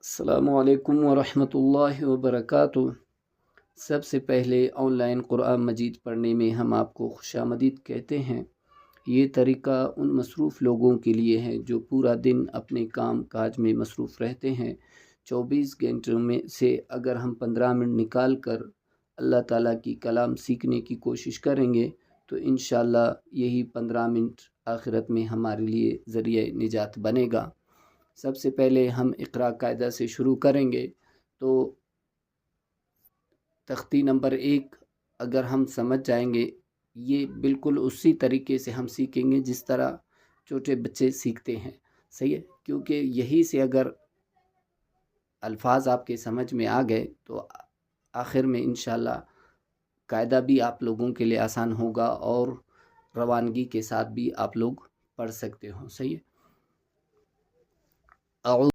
السلام علیکم ورحمۃ اللہ وبرکاتہ۔ سب سے پہلے آن لائن قرآن مجید پڑھنے میں ہم آپ کو خوش آمدید کہتے ہیں۔ یہ طریقہ ان مصروف لوگوں کے لیے ہے جو پورا دن اپنے کام کاج میں مصروف رہتے ہیں۔ 24 گھنٹوں میں سے اگر ہم 15 منٹ نکال کر اللہ تعالیٰ کی کلام سیکھنے کی کوشش کریں گے تو انشاءاللہ یہی 15 منٹ آخرت میں ہمارے لیے ذریعہ نجات بنے گا۔ سب سے پہلے ہم اقرا قاعدہ سے شروع کریں گے تو تختی نمبر 1 اگر ہم سمجھ جائیں گے، یہ بالکل اسی طریقے سے ہم سیکھیں گے جس طرح چھوٹے بچے سیکھتے ہیں، صحیح ہے؟ کیونکہ یہی سے اگر الفاظ آپ کے سمجھ میں آ گئے تو آخر میں انشاءاللہ قاعدہ بھی آپ لوگوں کے لیے آسان ہوگا اور روانگی کے ساتھ بھی آپ لوگ پڑھ سکتے ہو، صحیح ہے؟